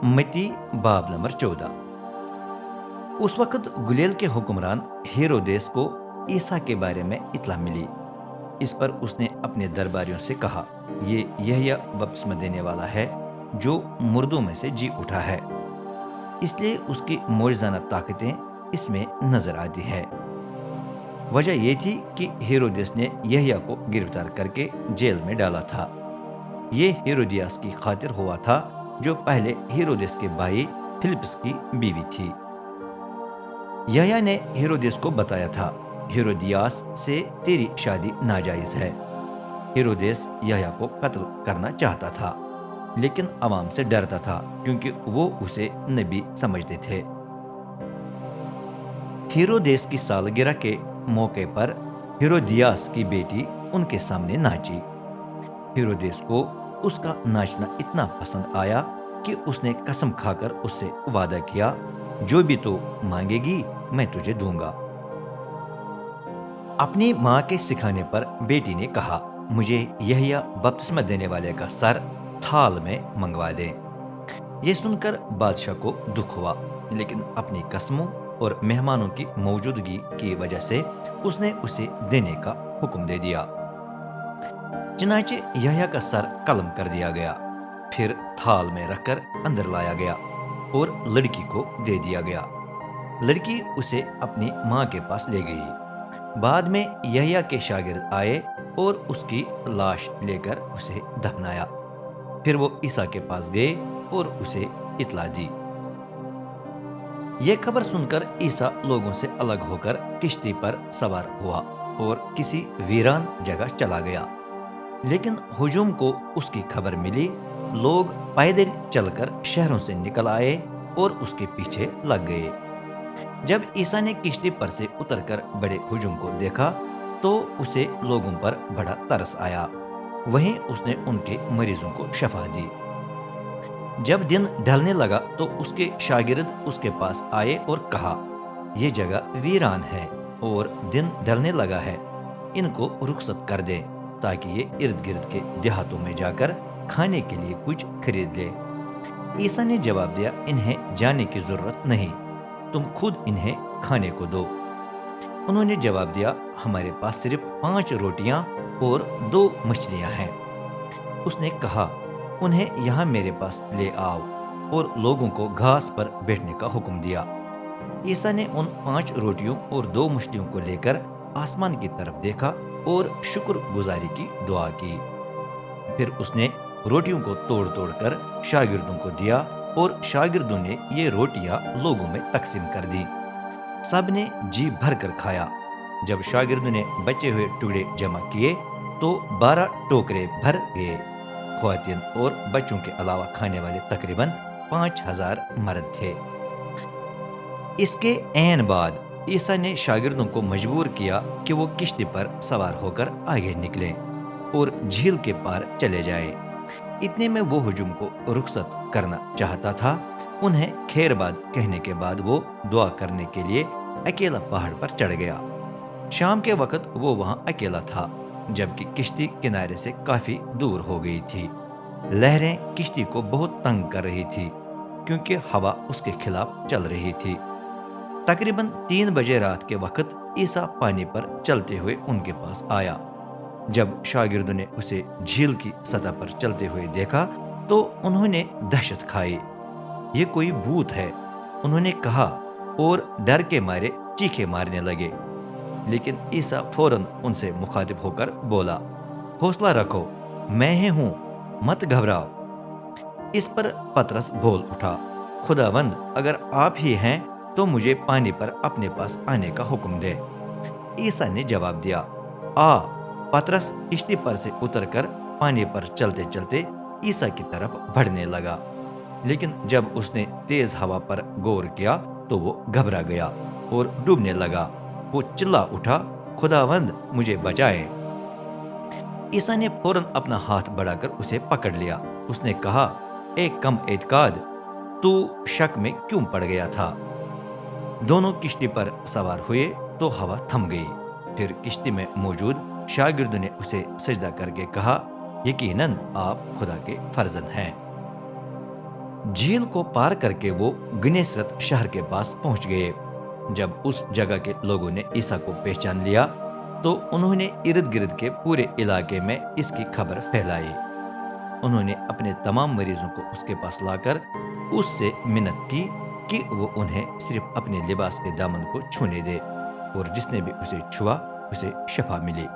मती बाब नंबर 14। उस वक्त गुलेल के हुक्मरान हेरोदेस को ईसा के बारे में इत्तला मिली। इस पर उसने अपने दरबारियों से कहा, ये यहया बपतिस्मा देने वाला है जो मुर्दों में से जी उठा है, इसलिए उसकी मौजज़ाना ताकतें इसमें नजर आती है। वजह यह थी कि हेरोदेस ने यहया को गिरफ्तार करके जेल में डाला था। ये हेरोदियास की खातिर हुआ था जो पहले हेरोदेस के भाई फिलिप्स की बीवी थी। यहया ने हेरोदेस को बताया था, हेरोदियास से तेरी शादी नाजायज है। हेरोदेस यहया को कत्ल करना चाहता था, लेकिन अवाम से डरता था क्योंकि वो उसे नबी समझते थे। हेरोदेस की सालगिरह के मौके पर हेरोदियास की बेटी उनके सामने नाची। हेरोदेस को उसका नाचना इतना पसंद आया कि उसने कसम खाकर उससे वादा किया, जो भी तू मांगेगी मैं तुझे दूंगा। अपनी माँ के सिखाने पर बेटी ने कहा, मुझे यहया बपतिस्मा देने वाले का सर थाल में मंगवा दे। ये सुनकर बादशाह को दुख हुआ, लेकिन अपनी कसमों और मेहमानों की मौजूदगी की वजह से उसने उसे देने का हुक्म दे दिया। चुनाचे यहया का सर कलम कर दिया गया, फिर थाल में रखकर अंदर लाया गया और लड़की को दे दिया गया। लड़की उसे अपनी माँ के पास ले गई। बाद में यहया के शागिर्द आए और उसकी लाश लेकर उसे दफनाया। फिर वो ईसा के पास गए और उसे इतला दी। ये खबर सुनकर ईसा लोगों से अलग होकर किश्ती पर सवार हुआ और किसी वीरान जगह चला गया। लेकिन हुजूम को उसकी खबर मिली। लोग पैदल चलकर शहरों से निकल आए और उसके पीछे लग गए। जब ईसा ने किश्ती पर से उतरकर बड़े हुजूम को देखा तो उसे लोगों पर बड़ा तरस आया। वहीं उसने उनके मरीजों को शफा दी। जब दिन ढलने लगा तो उसके शागिर्द उसके पास आए और कहा, यह जगह वीरान है और दिन ढलने लगा है, इनको रुखसत कर दे ताकि ये इर्द गिर्द के देहातों में जाकर खाने के लिए कुछ खरीद ले। ईसा ने जवाब दिया, इन्हें जाने की जरूरत नहीं, तुम खुद इन्हें खाने को दो। उन्होंने जवाब दिया, हमारे पास सिर्फ 5 रोटियां और 2 मछलियां हैं। उसने कहा, उन्हें यहाँ मेरे पास ले आओ, और लोगों को घास पर बैठने का हुक्म दिया। ईसा ने उन 5 रोटियों और 2 मछलियों को लेकर आसमान की तरफ देखा और शुक्रगुजारी की दुआ की। फिर उसने रोटियों को तोड़ तोड़ कर शागिर्दों को दिया और शागिर्दों ने ये रोटियां लोगों में तकसीम कर दी। सब ने जी भर कर खाया। जब शागिर्दों ने बचे हुए टुकड़े जमा किए तो 12 टोकरे भर गए। ख्वातीन और बच्चों के अलावा खाने वाले तकरीबन 5000 मर्द थे। इसके ऐन बाद ईसा ने शागिर्दों को मजबूर किया कि वो किश्ती पर सवार होकर आगे निकलें और झील के पार चले जाएं। इतने में वो हुजूम को रुखसत करना चाहता था। उन्हें खैरबाद कहने के बाद वो दुआ करने के लिए अकेला पहाड़ पर चढ़ गया। शाम के वक्त वो वहां अकेला था, जबकि किश्ती किनारे से काफी दूर हो गई थी। लहरें किश्ती को बहुत तंग कर रही थी क्योंकि हवा उसके खिलाफ चल रही थी। तकरीबन 3 बजे रात के वक्त ईसा पानी पर चलते हुए उनके पास आया। जब शागिर्दों ने उसे झील की सतह पर चलते हुए देखा तो उन्होंने दहशत खाई। ये कोई भूत है, उन्होंने कहा और डर के मारे चीखे मारने लगे। लेकिन ईसा फौरन उनसे मुखातिब होकर बोला, हौसला रखो, मैं ही हूं, मत घबराओ। इस पर पतरस बोल उठा, खुदावंद अगर आप ही हैं तो मुझे पानी पर अपने पास आने का हुक्म दे। ईसा ने जवाब दिया, आ। पतरस किश्ती पर से उतरकर पानी पर चलते चलते ईसा की तरफ बढ़ने लगा। लेकिन जब उसने तेज हवा पर गौर किया तो वो घबरा गया और डूबने लगा। वो चिल्ला उठा, खुदावंद मुझे बचाए। ईसा ने फौरन अपना हाथ बढ़ाकर उसे पकड़ लिया। उसने कहा, ए कम एतकाद, तू शक में क्यों पड़ गया था? दोनों किश्ती पर सवार हुए तो हवा थम गई। फिर किश्ती में मौजूद शागिर्दों ने उसे सजदा करके कहा, यकीनन आप खुदा के फर्जंद हैं। جھیل کو پار کر کے وہ گنیسرت شہر کے پاس پہنچ گئے۔ جب اس جگہ کے لوگوں نے عیسیٰ کو پہچان لیا تو انہوں نے ارد گرد کے پورے علاقے میں اس کی خبر پھیلائی۔ انہوں نے اپنے تمام مریضوں کو اس کے پاس لا کر اس سے منت کی کہ وہ انہیں صرف اپنے لباس کے دامن کو چھونے دے، اور جس نے بھی اسے چھوا اسے شفا ملی۔